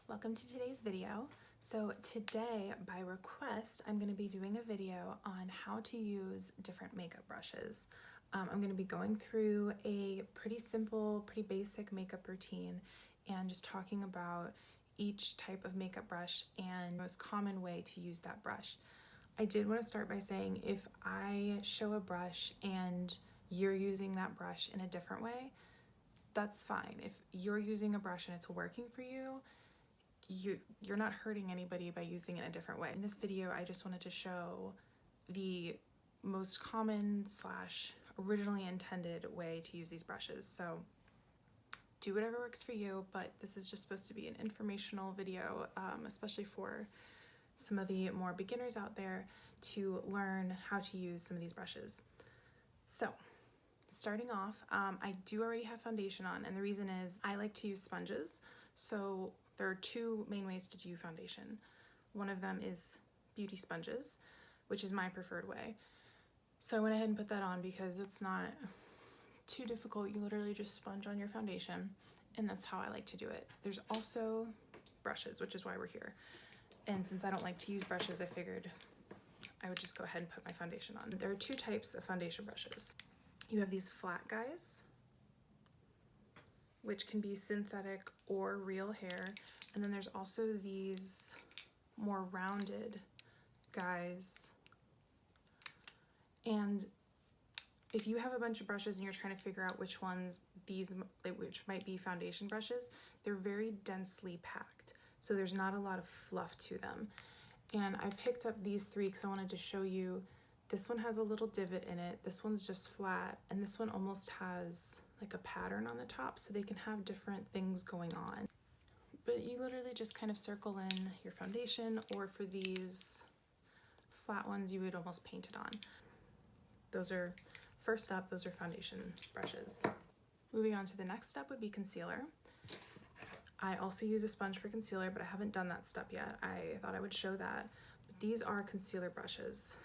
Welcome to today's video. So today, by request, I'm going to be doing a video on how to use different makeup brushes. I'm going to be going through a pretty simple, pretty basic makeup routine and just talking about each type of makeup brush and most common way to use that brush. I did want to start by saying if I show a brush and you're using that brush in a different way, that's fine. If you're using a brush and it's working for you, you're not hurting anybody by using it in a different way. In this video, I just wanted to show the most common / originally intended way to use these brushes. So do whatever works for you, but this is just supposed to be an informational video, especially for some of the more beginners out there to learn how to use some of these brushes. So starting off, I do already have foundation on, and the reason is I like to use sponges. So there are two main ways to do foundation. One of them is beauty sponges, which is my preferred way. So I went ahead and put that on because it's not too difficult. You literally just sponge on your foundation, and that's how I like to do it. There's also brushes, which is why we're here. And since I don't like to use brushes, I figured I would just go ahead and put my foundation on. There are two types of foundation brushes. You have these flat guys, which can be synthetic or real hair. And then there's also these more rounded guys. And if you have a bunch of brushes and you're trying to figure out which ones which might be foundation brushes, they're very densely packed. So there's not a lot of fluff to them. And I picked up these three because I wanted to show you. This one has a little divot in it. This one's just flat. And this one almost has like a pattern on the top, so they can have different things going on. But you literally just kind of circle in your foundation, or for these flat ones, you would almost paint it on. First up, those are foundation brushes. Moving on to the next step would be concealer. I also use a sponge for concealer, but I haven't done that step yet. I thought I would show that. But these are concealer brushes.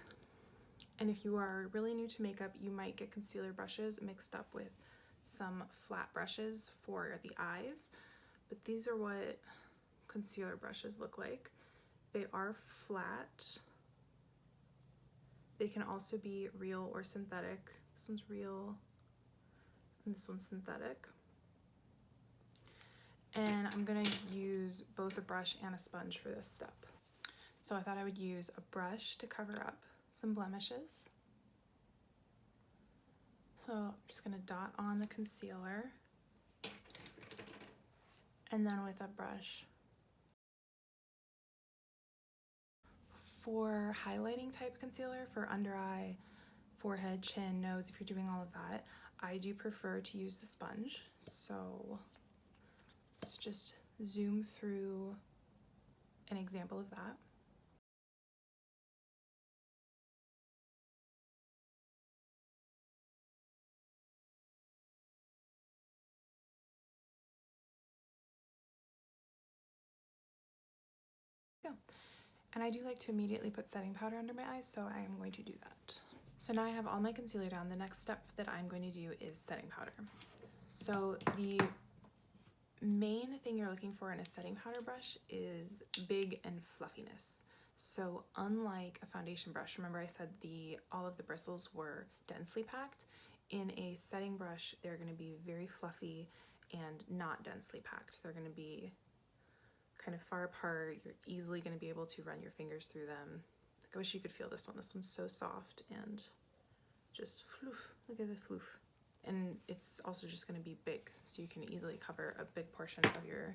And if you are really new to makeup, you might get concealer brushes mixed up with some flat brushes for the eyes. But these are what concealer brushes look like. They are flat. They can also be real or synthetic. This one's real and this one's synthetic. And I'm gonna use both a brush and a sponge for this step. So I thought I would use a brush to cover up some blemishes. So I'm just gonna dot on the concealer, and then with a brush. For highlighting type concealer, for under eye, forehead, chin, nose, if you're doing all of that, I do prefer to use the sponge. So let's just zoom through an example of that. Go. And I do like to immediately put setting powder under my eyes, so I am going to do that. So now I have all my concealer down. The next step that I'm going to do is setting powder. So the main thing you're looking for in a setting powder brush is big and fluffiness. So unlike a foundation brush, remember I said all of the bristles were densely packed. In a setting brush, they're going to be very fluffy and not densely packed. They're going to be kind of far apart. You're easily going to be able to run your fingers through them. Like, I wish you could feel this one. This one's so soft and just floof. Look at the floof. And it's also just going to be big, so you can easily cover a big portion of your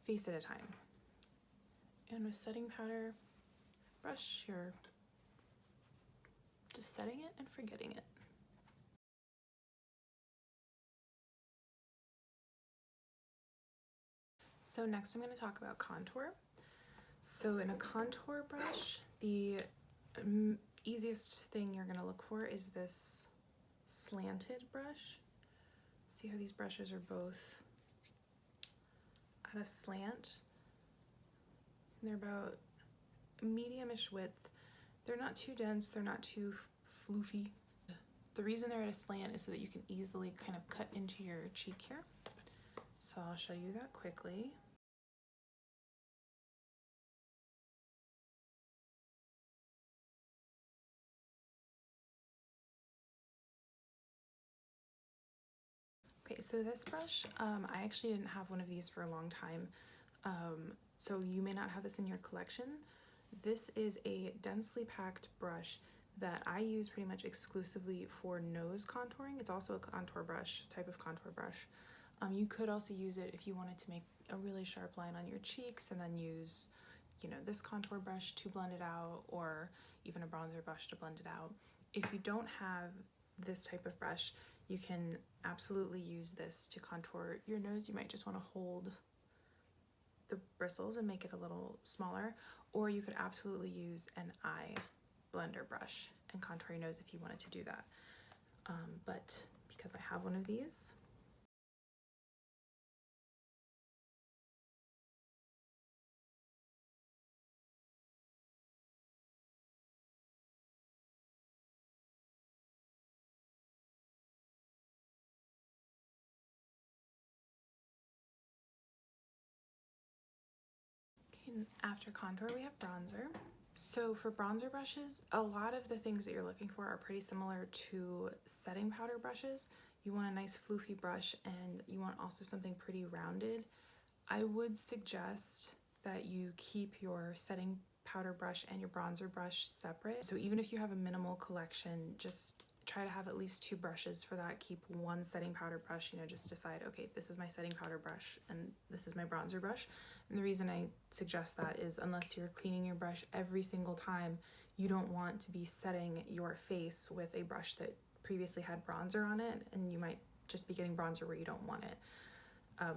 face at a time. And with setting powder brush, you're just setting it and forgetting it. So next I'm going to talk about contour. So in a contour brush, the easiest thing you're going to look for is this slanted brush. See how these brushes are both at a slant? And they're about medium-ish width. They're not too dense, they're not too floofy. The reason they're at a slant is so that you can easily kind of cut into your cheek here. So I'll show you that quickly. so this brush, I actually didn't have one of these for a long time, so you may not have this in your collection. This is a densely packed brush that I use pretty much exclusively for nose contouring. It's also a contour brush, type of contour brush. You could also use it if you wanted to make a really sharp line on your cheeks and then use, you know, this contour brush to blend it out, or even a bronzer brush to blend it out. If you don't have this type of brush, you can absolutely use this to contour your nose. You might just want to hold the bristles and make it a little smaller, or you could absolutely use an eye blender brush and contour your nose if you wanted to do that. But because I have one of these, after contour, we have bronzer. So for bronzer brushes, a lot of the things that you're looking for are pretty similar to setting powder brushes. You want a nice floofy brush, and you want also something pretty rounded. I would suggest that you keep your setting powder brush and your bronzer brush separate. So even if you have a minimal collection, just try to have at least 2 brushes for that. Keep one setting powder brush, you know, just decide, okay, this is my setting powder brush and this is my bronzer brush. And the reason I suggest that is unless you're cleaning your brush every single time, you don't want to be setting your face with a brush that previously had bronzer on it, and you might just be getting bronzer where you don't want it.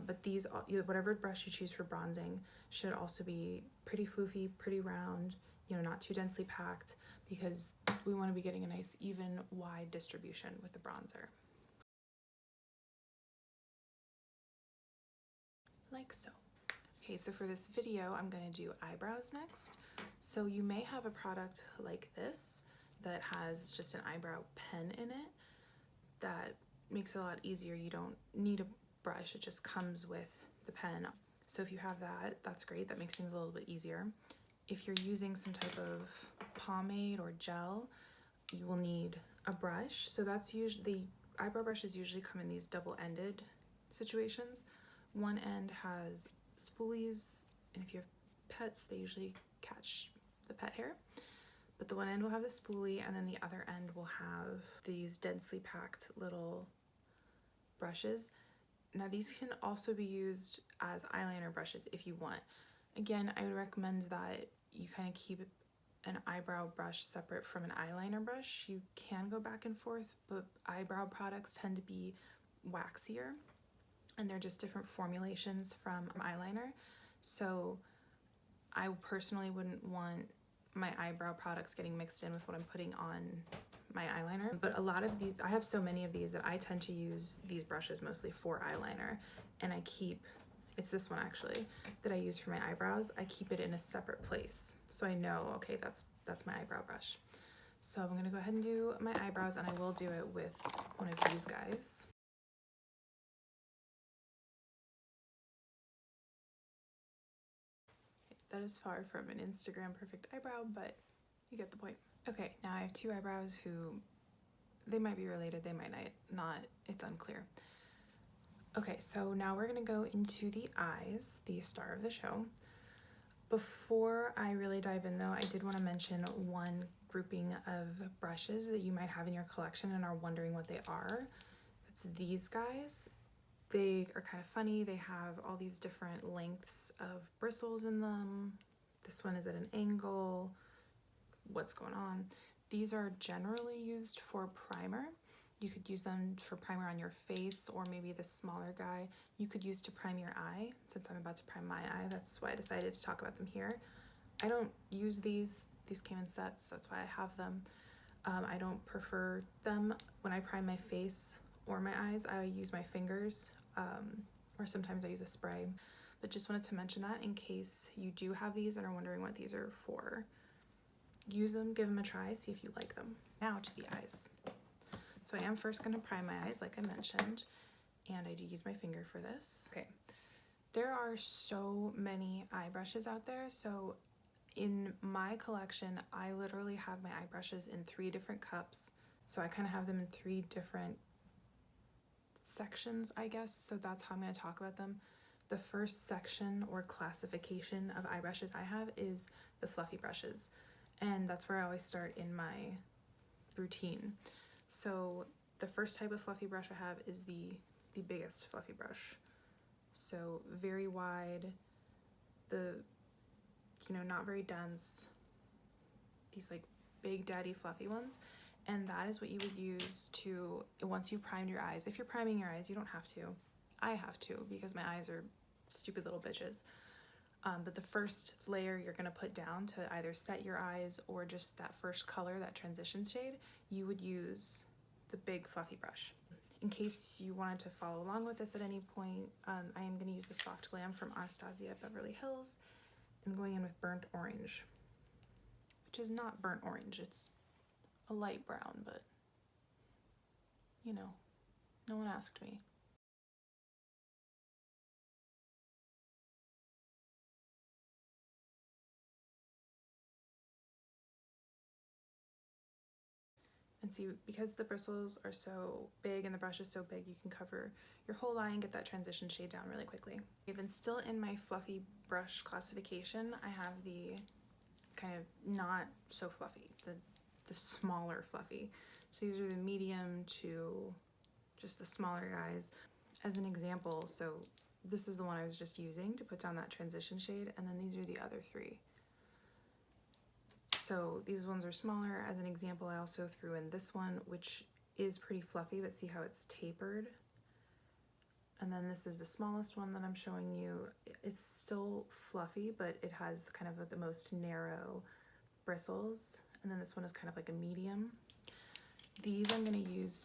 But these, whatever brush you choose for bronzing should also be pretty floofy, pretty round, you know, not too densely packed, because we want to be getting a nice even wide distribution with the bronzer. Like so. Okay, so for this video, I'm going to do eyebrows next. So you may have a product like this that has just an eyebrow pen in it. That makes it a lot easier. You don't need a brush, it just comes with the pen. So if you have that, that's great. That makes things a little bit easier. If you're using some type of pomade or gel, you will need a brush. So that's usually, eyebrow brushes usually come in these double-ended situations. One end has spoolies, and if you have pets, they usually catch the pet hair. But the one end will have the spoolie, and then the other end will have these densely packed little brushes. Now these can also be used as eyeliner brushes if you want. Again, I would recommend that you kind of keep an eyebrow brush separate from an eyeliner brush. You can go back and forth, but eyebrow products tend to be waxier, and they're just different formulations from eyeliner. So I personally wouldn't want my eyebrow products getting mixed in with what I'm putting on my eyeliner. But a lot of these, I have so many of these that I tend to use these brushes mostly for eyeliner, and I keep, it's this one actually that I use for my eyebrows. I keep it in a separate place, so I know, okay, that's my eyebrow brush. So I'm gonna go ahead and do my eyebrows, and I will do it with one of these guys. That is far from an Instagram perfect eyebrow, but you get the point. Okay, now I have 2 eyebrows who, they might be related, they might not, it's unclear. Okay, so now we're gonna go into the eyes, the star of the show. Before I really dive in though, I did want to mention one grouping of brushes that you might have in your collection and are wondering what they are. It's these guys. They are kind of funny. They have all these different lengths of bristles in them. This one is at an angle. What's going on? These are generally used for primer. You could use them for primer on your face, or maybe this smaller guy you could use to prime your eye. Since I'm about to prime my eye, that's why I decided to talk about them here. I don't use these came in sets, so that's why I have them. I don't prefer them when I prime my face or my eyes. I use my fingers, or sometimes I use a spray, but just wanted to mention that in case you do have these and are wondering what these are for. Use them, give them a try, see if you like them. Now to the eyes. So I am first going to prime my eyes like I mentioned, and I do use my finger for this. Okay, there are so many eye brushes out there, so in my collection I literally have my eye brushes in 3 different cups. So I kind of have them in 3 different sections, I guess, so that's how I'm going to talk about them. The first section or classification of eye brushes I have is the fluffy brushes, and that's where I always start in my routine. So the first type of fluffy brush I have is the biggest fluffy brush. So very wide, not very dense, these like big daddy fluffy ones. And that is what you would use to, once you prime your eyes. If you're priming your eyes, you don't have to. I have to because my eyes are stupid little bitches. But the first layer you're gonna put down to either set your eyes or just that first color, that transition shade, you would use the big fluffy brush. In case you wanted to follow along with this at any point, I am gonna use the Soft Glam from Anastasia Beverly Hills. I'm going in with Burnt Orange, which is not burnt orange, it's a light brown, but no one asked me. And see, because the bristles are so big and the brush is so big, you can cover your whole eye and get that transition shade down really quickly. Even still in my fluffy brush classification, I have the kind of not so fluffy, the smaller fluffy. So these are the medium to just the smaller guys. As an example, so this is the one I was just using to put down that transition shade, and then these are the other three. So these ones are smaller. As an example, I also threw in this one, which is pretty fluffy, but see how it's tapered? And then this is the smallest one that I'm showing you. It's still fluffy, but it has kind of the most narrow bristles. And then this one is kind of like a medium. These I'm gonna use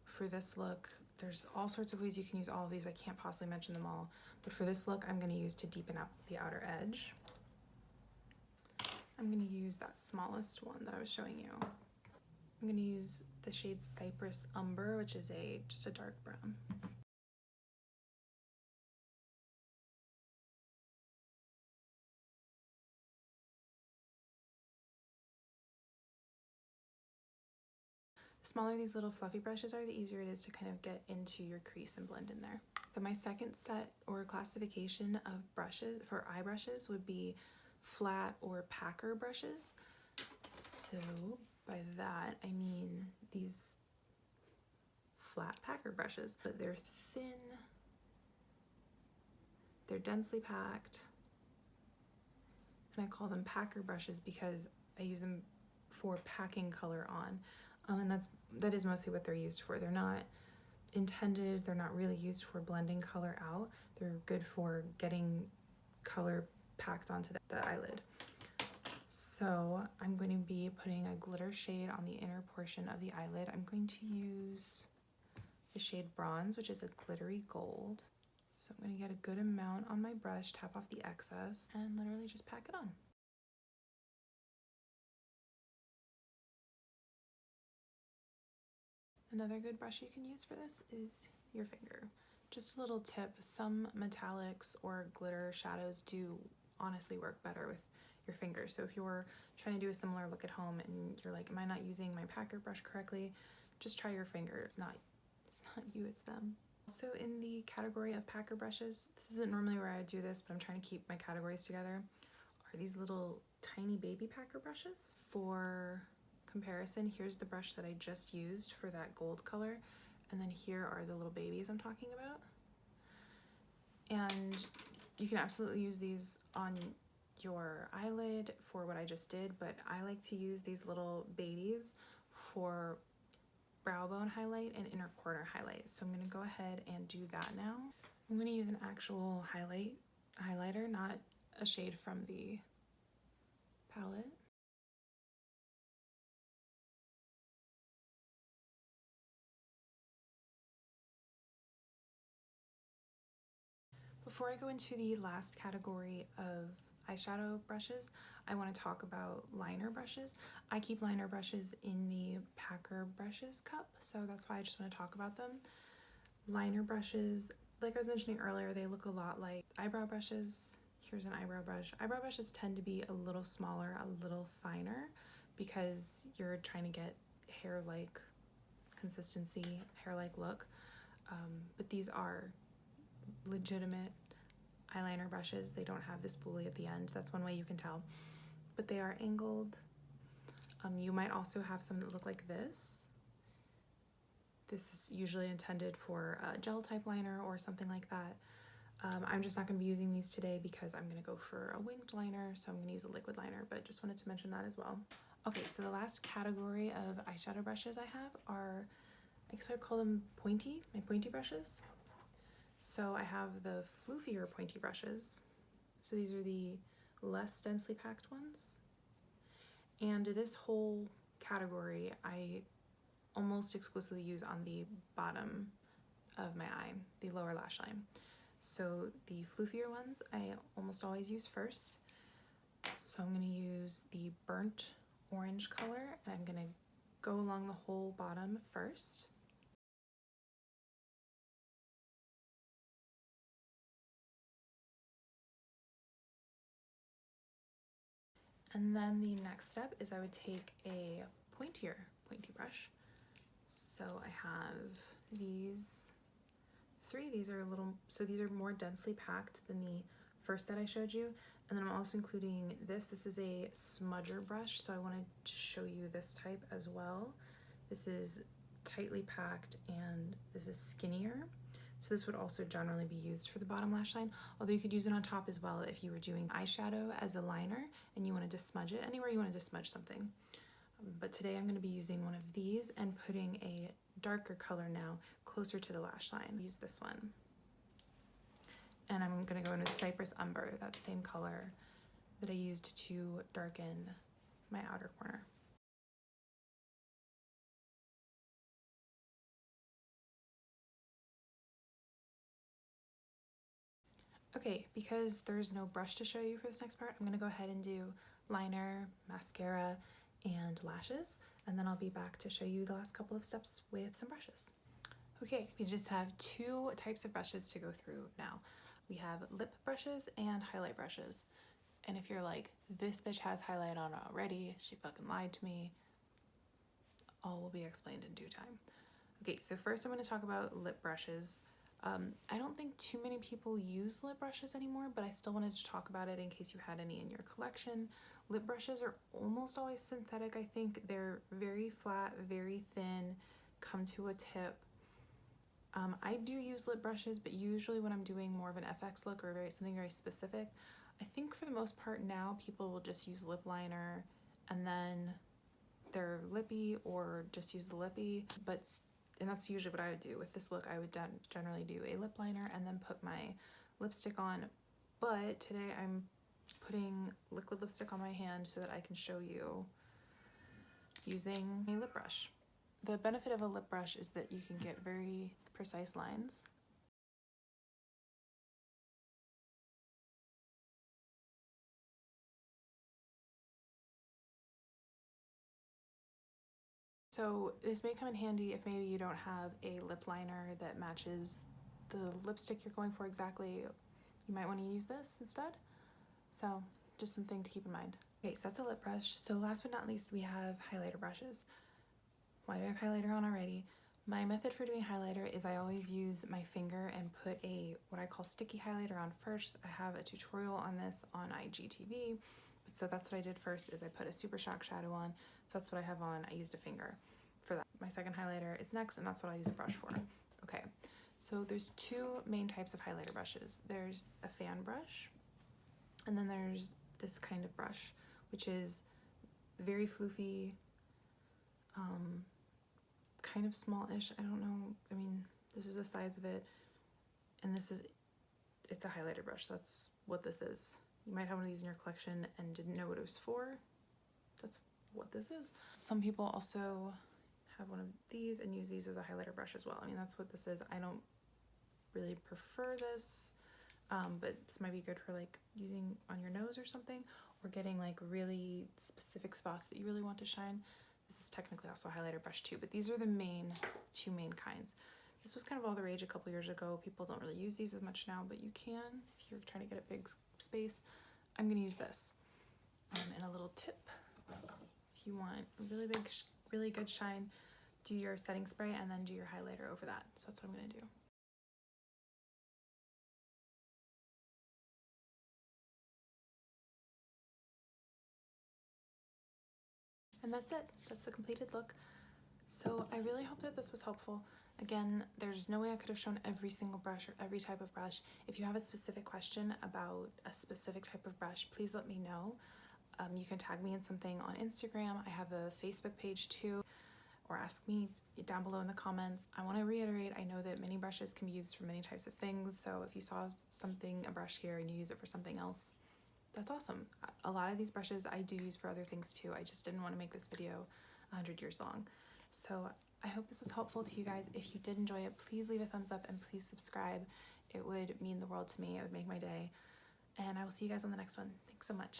for this look. There's all sorts of ways you can use all of these. I can't possibly mention them all, but for this look, I'm gonna use to deepen up the outer edge. I'm gonna use that smallest one that I was showing you. I'm gonna use the shade Cypress Umber, which is just a dark brown. The smaller these little fluffy brushes are, the easier it is to kind of get into your crease and blend in there. So my second set or classification of brushes for eye brushes would be flat or packer brushes. So by that, I mean these flat packer brushes, but they're thin, they're densely packed, and I call them packer brushes because I use them for packing color on. And that is mostly what they're used for. They're not intended, they're not really used for blending color out. They're good for getting color packed onto the eyelid. So I'm going to be putting a glitter shade on the inner portion of the eyelid. I'm going to use the shade Bronze, which is a glittery gold. So I'm going to get a good amount on my brush, tap off the excess, and literally just pack it on. Another good brush you can use for this is your finger. Just a little tip, some metallics or glitter shadows do honestly work better with your finger. So if you're trying to do a similar look at home and you're like, am I not using my packer brush correctly? Just try your finger. It's not you, it's them. Also in the category of packer brushes, this isn't normally where I do this, but I'm trying to keep my categories together, are these little tiny baby packer brushes. For comparison, here's the brush that I just used for that gold color, and then here are the little babies I'm talking about. And you can absolutely use these on your eyelid for what I just did, but I like to use these little babies for brow bone highlight and inner corner highlight. So I'm going to go ahead and do that now. I'm going to use an actual highlighter, not a shade from the palette. Before I go into the last category of eyeshadow brushes, I want to talk about liner brushes. I keep liner brushes in the Packer Brushes cup, so that's why I just want to talk about them. Liner brushes, like I was mentioning earlier, they look a lot like eyebrow brushes. Here's an eyebrow brush. Eyebrow brushes tend to be a little smaller, a little finer, because you're trying to get hair-like consistency, hair-like look. but these are legitimate eyeliner brushes. They don't have this spoolie at the end. That's one way you can tell, but they are angled. You might also have some that look like this. This is usually intended for a gel type liner or something like that. I'm just not going to be using these today because I'm going to go for a winged liner, so I'm going to use a liquid liner, but just wanted to mention that as well. Okay, so the last category of eyeshadow brushes I have are, I guess I'd call them pointy, my pointy brushes. So I have the floofier pointy brushes. So these are the less densely packed ones. And this whole category I almost exclusively use on the bottom of my eye, the lower lash line. So the floofier ones I almost always use first. So I'm going to use the burnt orange color, and I'm going to go along the whole bottom first. And then the next step is I would take a pointy brush. So I have these three. These are these are more densely packed than the first set I showed you. And then I'm also including this. This is a smudger brush, so I wanted to show you this type as well. This is tightly packed and this is skinnier. So this would also generally be used for the bottom lash line, although you could use it on top as well if you were doing eyeshadow as a liner and you wanted to smudge it, anywhere you wanted to smudge something. But today I'm going to be using one of these and putting a darker color now closer to the lash line. Use this one. And I'm going to go in with Cypress Umber, that same color that I used to darken my outer corner. Okay, because there's no brush to show you for this next part, I'm going to go ahead and do liner, mascara, and lashes, and then I'll be back to show you the last couple of steps with some brushes. Okay, we just have two types of brushes to go through now. We have lip brushes and highlight brushes. And if you're like, this bitch has highlight on already, she fucking lied to me, all will be explained in due time. Okay, so first I'm going to talk about lip brushes. I don't think too many people use lip brushes anymore, but I still wanted to talk about it in case you had any in your collection. Lip brushes are almost always synthetic, I think. They're very flat, very thin, come to a tip. I do use lip brushes, but usually when I'm doing more of an FX look or something very specific, I think for the most part now people will just use lip liner and then they're lippy or just use the lippy, and that's usually what I would do. With this look, I would generally do a lip liner and then put my lipstick on. But today I'm putting liquid lipstick on my hand so that I can show you using a lip brush. The benefit of a lip brush is that you can get very precise lines. So this may come in handy if maybe you don't have a lip liner that matches the lipstick you're going for exactly. You might want to use this instead. So just something to keep in mind. Okay, so that's a lip brush. So last but not least, we have highlighter brushes. Why do I have highlighter on already? My method for doing highlighter is I always use my finger and put what I call sticky highlighter on first. I have a tutorial on this on IGTV. So that's what I did first, is I put a Super Shock shadow on. So that's what I have on. I used a finger for that. My second highlighter is next, and that's what I use a brush for. Okay, so there's two main types of highlighter brushes. There's a fan brush, and then there's this kind of brush, which is very floofy, kind of small-ish. I don't know. I mean, this is the size of it, and it's a highlighter brush. That's what this is. You might have one of these in your collection and didn't know what it was for. That's what this is. Some people also have one of these and use these as a highlighter brush as well. I mean, that's what this is. I don't really prefer this, but this might be good for like using on your nose or something, or getting like really specific spots that you really want to shine. This is technically also a highlighter brush too, but these are the two main kinds. This was kind of all the rage a couple years ago. People don't really use these as much now, but you can if you're trying to get a big space. I'm going to use this and a little tip. If you want a really big, really good shine, do your setting spray and then do your highlighter over that. So that's what I'm going to do. And that's it. That's the completed look. So I really hope that this was helpful. Again, there's no way I could have shown every single brush or every type of brush. If you have a specific question about a specific type of brush, please let me know. You can tag me in something on Instagram. I have a Facebook page too, or ask me down below in the comments. I want to reiterate, I know that mini brushes can be used for many types of things, so if you saw something, a brush here, and you use it for something else, that's awesome. A lot of these brushes I do use for other things too. I just didn't want to make this video 100 years long. So I hope this was helpful to you guys. If you did enjoy it, please leave a thumbs up and please subscribe. It would mean the world to me. It would make my day. And I will see you guys on the next one. Thanks so much.